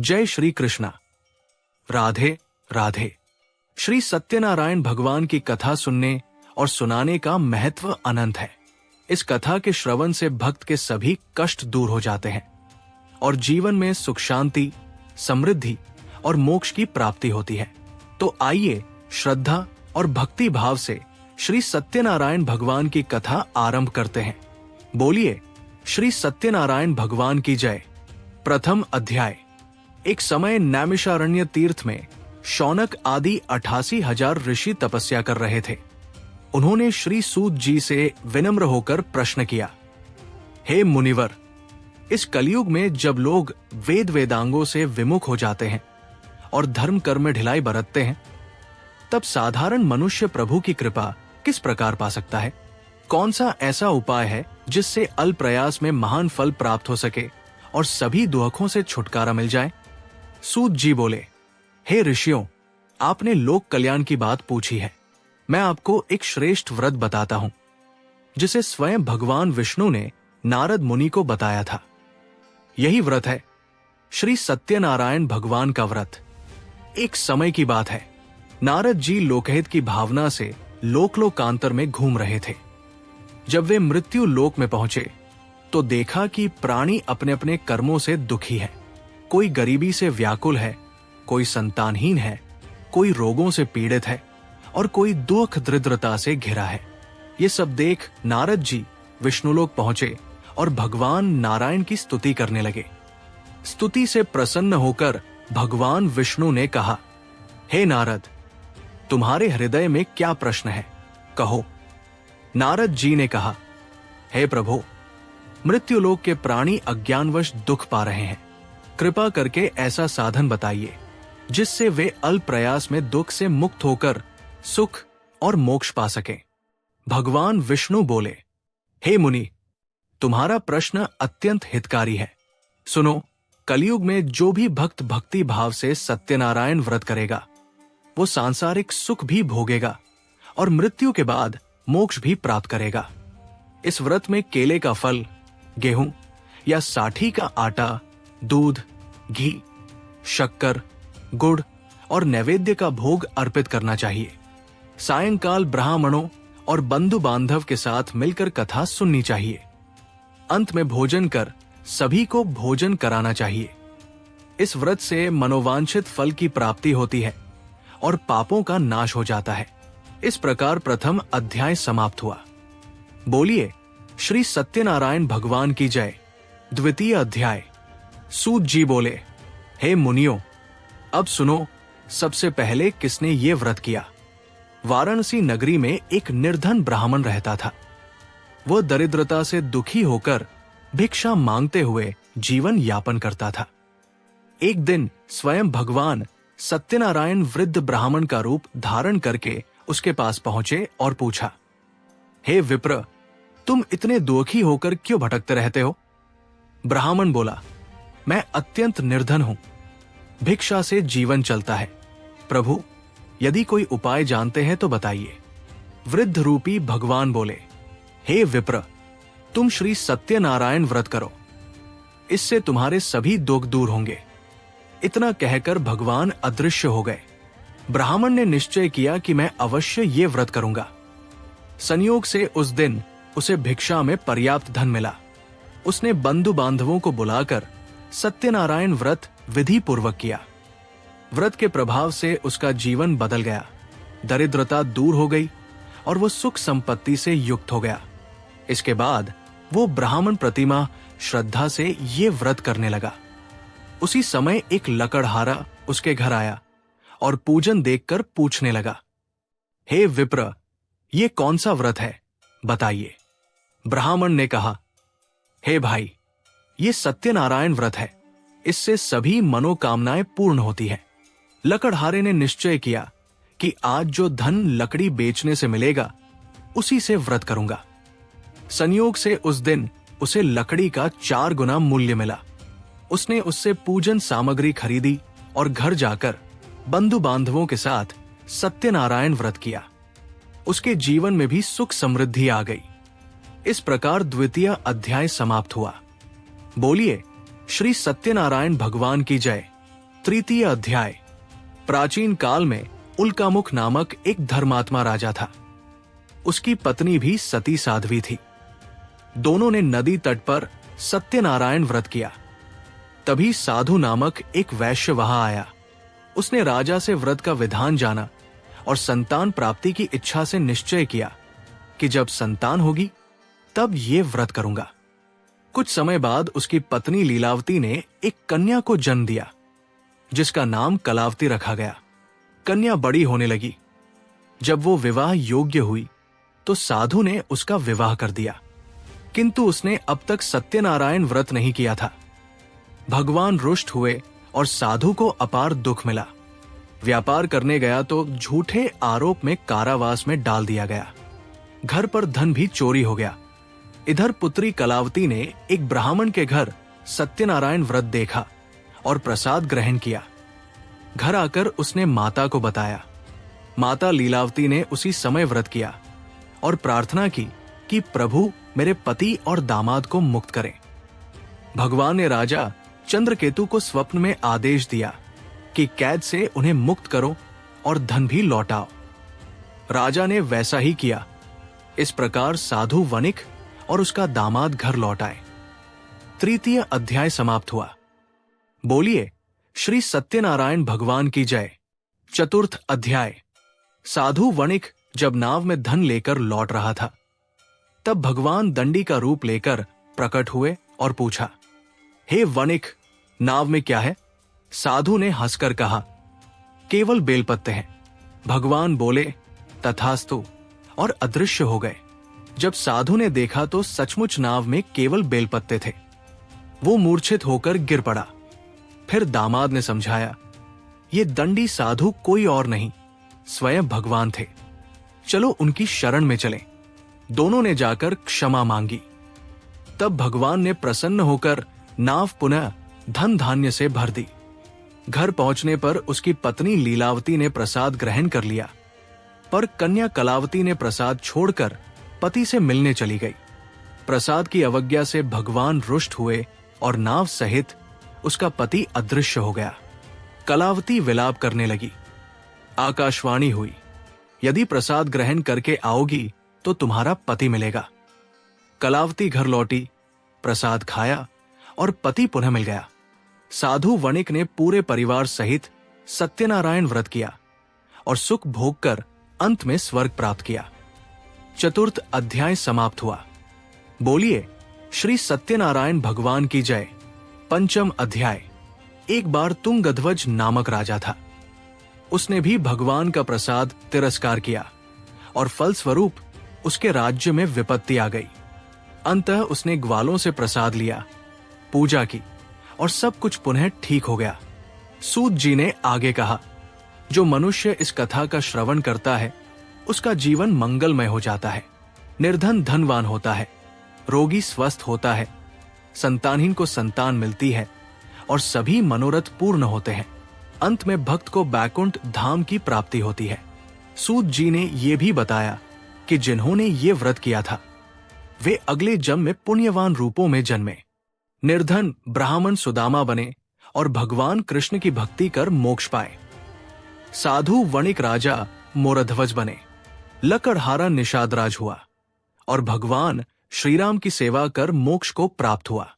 जय श्री कृष्णा। राधे राधे। श्री सत्यनारायण भगवान की कथा सुनने और सुनाने का महत्व अनंत है। इस कथा के श्रवण से भक्त के सभी कष्ट दूर हो जाते हैं और जीवन में सुख शांति, समृद्धि और मोक्ष की प्राप्ति होती है। तो आइए श्रद्धा और भक्ति भाव से श्री सत्यनारायण भगवान की कथा आरंभ करते हैं। बोलिए श्री सत्यनारायण भगवान की जय। प्रथम अध्याय। एक समय नैमिषारण्य तीर्थ में शौनक आदि 88,000 ऋषि तपस्या कर रहे थे। उन्होंने श्री सूत जी से विनम्र होकर प्रश्न किया, हे मुनिवर, इस कलयुग में जब लोग वेद वेदांगों से विमुख हो जाते हैं और धर्म कर्म में ढिलाई बरतते हैं, तब साधारण मनुष्य प्रभु की कृपा किस प्रकार पा सकता है? कौन सा ऐसा उपाय है जिससे अल्प प्रयास में महान फल प्राप्त हो सके और सभी दुखों से छुटकारा मिल जाए? सूत जी बोले, हे ऋषियों, आपने लोक कल्याण की बात पूछी है। मैं आपको एक श्रेष्ठ व्रत बताता हूं, जिसे स्वयं भगवान विष्णु ने नारद मुनि को बताया था। यही व्रत है श्री सत्यनारायण भगवान का व्रत। एक समय की बात है, नारद जी लोकहित की भावना से लोकांतर में घूम रहे थे। जब वे मृत्यु लोक में पहुंचे तो देखा कि प्राणी अपने अपने कर्मों से दुखी है। कोई गरीबी से व्याकुल है, कोई संतानहीन है, कोई रोगों से पीड़ित है और कोई दुख दरिद्रता से घिरा है। ये सब देख नारद जी विष्णुलोक पहुंचे और भगवान नारायण की स्तुति करने लगे। स्तुति से प्रसन्न होकर भगवान विष्णु ने कहा, हे नारद, तुम्हारे हृदय में क्या प्रश्न है, कहो। नारद जी ने कहा, हे प्रभु, मृत्युलोक के प्राणी अज्ञानवश दुख पा रहे हैं। कृपा करके ऐसा साधन बताइए जिससे वे अल्प प्रयास में दुख से मुक्त होकर सुख और मोक्ष पा सकें। भगवान विष्णु बोले, हे मुनि, तुम्हारा प्रश्न अत्यंत हितकारी है। सुनो, कलयुग में जो भी भक्त भक्ति भाव से सत्यनारायण व्रत करेगा, वो सांसारिक सुख भी भोगेगा और मृत्यु के बाद मोक्ष भी प्राप्त करेगा। इस व्रत में केले का फल, गेहूं या साठी का आटा, दूध, घी, शक्कर, गुड़ और नैवेद्य का भोग अर्पित करना चाहिए। सायंकाल ब्राह्मणों और बंधु बांधव के साथ मिलकर कथा सुननी चाहिए। अंत में भोजन कर सभी को भोजन कराना चाहिए। इस व्रत से मनोवांछित फल की प्राप्ति होती है और पापों का नाश हो जाता है। इस प्रकार प्रथम अध्याय समाप्त हुआ। बोलिए श्री सत्यनारायण भगवान की जय। द्वितीय अध्याय। सूत जी बोले, हे मुनियों, अब सुनो, सबसे पहले किसने ये व्रत किया? वाराणसी नगरी में एक निर्धन ब्राह्मण रहता था। वह दरिद्रता से दुखी होकर भिक्षा मांगते हुए जीवन यापन करता था। एक दिन स्वयं भगवान सत्यनारायण वृद्ध ब्राह्मण का रूप धारण करके उसके पास पहुंचे और पूछा, हे विप्र, तुम इतने दुखी होकर क्यों भटकते रहते हो? ब्राह्मण बोला, मैं अत्यंत निर्धन हूं, भिक्षा से जीवन चलता है। प्रभु, यदि कोई उपाय जानते हैं तो बताइए। वृद्ध रूपी भगवान बोले, हे विप्र, तुम श्री सत्यनारायण व्रत करो, इससे तुम्हारे सभी दुख दूर होंगे। इतना कहकर भगवान अदृश्य हो गए। ब्राह्मण ने निश्चय किया कि मैं अवश्य ये व्रत करूंगा। संयोग से उस दिन उसे भिक्षा में पर्याप्त धन मिला। उसने बंधु बांधवों को बुलाकर सत्यनारायण व्रत विधि पूर्वक किया। व्रत के प्रभाव से उसका जीवन बदल गया। दरिद्रता दूर हो गई और वो सुख संपत्ति से युक्त हो गया। इसके बाद वो ब्राह्मण प्रतिमा श्रद्धा से ये व्रत करने लगा। उसी समय एक लकड़हारा उसके घर आया और पूजन देखकर पूछने लगा, हे विप्र, ये कौन सा व्रत है, बताइए। ब्राह्मण ने कहा, हे भाई, ये सत्यनारायण व्रत है, इससे सभी मनोकामनाएं पूर्ण होती है। लकड़हारे ने निश्चय किया कि आज जो धन लकड़ी बेचने से मिलेगा उसी से व्रत करूंगा। संयोग से उस दिन उसे लकड़ी का 4 गुना मूल्य मिला। उसने उससे पूजन सामग्री खरीदी और घर जाकर बंधु बांधवों के साथ सत्यनारायण व्रत किया। उसके जीवन में भी सुख समृद्धि आ गई। इस प्रकार द्वितीय अध्याय समाप्त हुआ। बोलिए श्री सत्यनारायण भगवान की जय। तृतीय अध्याय। प्राचीन काल में उल्कामुख नामक एक धर्मात्मा राजा था। उसकी पत्नी भी सती साध्वी थी। दोनों ने नदी तट पर सत्यनारायण व्रत किया। तभी साधु नामक एक वैश्य वहां आया। उसने राजा से व्रत का विधान जाना और संतान प्राप्ति की इच्छा से निश्चय किया कि जब संतान होगी तब ये व्रत करूंगा। कुछ समय बाद उसकी पत्नी लीलावती ने एक कन्या को जन्म दिया, जिसका नाम कलावती रखा गया। कन्या बड़ी होने लगी। जब वो विवाह योग्य हुई तो साधु ने उसका विवाह कर दिया, किंतु उसने अब तक सत्यनारायण व्रत नहीं किया था। भगवान रुष्ट हुए और साधु को अपार दुख मिला। व्यापार करने गया तो झूठे आरोप में कारावास में डाल दिया गया। घर पर धन भी चोरी हो गया। इधर पुत्री कलावती ने एक ब्राह्मण के घर सत्यनारायण व्रत देखा और प्रसाद ग्रहण किया। घर आकर उसने माता को बताया। माता लीलावती ने उसी समय व्रत किया और प्रार्थना की कि प्रभु मेरे पति और दामाद को मुक्त करें। भगवान ने राजा चंद्रकेतु को स्वप्न में आदेश दिया कि कैद से उन्हें मुक्त करो और धन भी लौटाओ। राजा ने वैसा ही किया। इस प्रकार साधु वणिक और उसका दामाद घर लौट आए। तृतीय अध्याय समाप्त हुआ। बोलिए श्री सत्यनारायण भगवान की जय। चतुर्थ अध्याय। साधु वणिक जब नाव में धन लेकर लौट रहा था, तब भगवान दंडी का रूप लेकर प्रकट हुए और पूछा, हे वणिक, नाव में क्या है? साधु ने हंसकर कहा, केवल बेलपत्ते हैं। भगवान बोले, तथास्तु, और अदृश्य हो गए। जब साधु ने देखा तो सचमुच नाव में केवल बेलपत्ते थे। वो मूर्छित होकर गिर पड़ा। फिर दामाद ने समझाया, ये दंडी साधु कोई और नहीं, स्वयं भगवान थे। चलो उनकी शरण में चलें। दोनों ने जाकर क्षमा मांगी। तब भगवान ने प्रसन्न होकर नाव पुनः धन धान्य से भर दी। घर पहुंचने पर उसकी पत्नी लीलावती ने प्रसाद ग्रहण कर लिया, पर कन्या कलावती ने प्रसाद छोड़कर पति से मिलने चली गई। प्रसाद की अवज्ञा से भगवान रुष्ट हुए और नाव सहित उसका पति अदृश्य हो गया। कलावती विलाप करने लगी। आकाशवाणी हुई, यदि प्रसाद ग्रहण करके आओगी तो तुम्हारा पति मिलेगा। कलावती घर लौटी, प्रसाद खाया और पति पुनः मिल गया। साधु वणिक ने पूरे परिवार सहित सत्यनारायण व्रत किया और सुख भोग कर अंत में स्वर्ग प्राप्त किया। चतुर्थ अध्याय समाप्त हुआ। बोलिए श्री सत्यनारायण भगवान की जय। पंचम अध्याय। एक बार तुंगध्वज नामक राजा था। उसने भी भगवान का प्रसाद तिरस्कार किया और फलस्वरूप उसके राज्य में विपत्ति आ गई। अंततः उसने ग्वालों से प्रसाद लिया, पूजा की और सब कुछ पुनः ठीक हो गया। सूत जी ने आगे कहा, जो मनुष्य इस कथा का श्रवण करता है उसका जीवन मंगलमय हो जाता है। निर्धन धनवान होता है, रोगी स्वस्थ होता है, संतानहीन को संतान मिलती है और सभी मनोरथ पूर्ण होते हैं। अंत में भक्त को बैकुंठ धाम की प्राप्ति होती है। सूत जी ने यह भी बताया कि जिन्होंने ये व्रत किया था वे अगले जन्म में पुण्यवान रूपों में जन्मे, निर्धन ब्राह्मण सुदामा बने और भगवान कृष्ण की भक्ति कर मोक्ष पाए। साधु वणिक राजा मोरध्वज बने, लकड़हारा निषादराज हुआ और भगवान श्रीराम की सेवा कर मोक्ष को प्राप्त हुआ।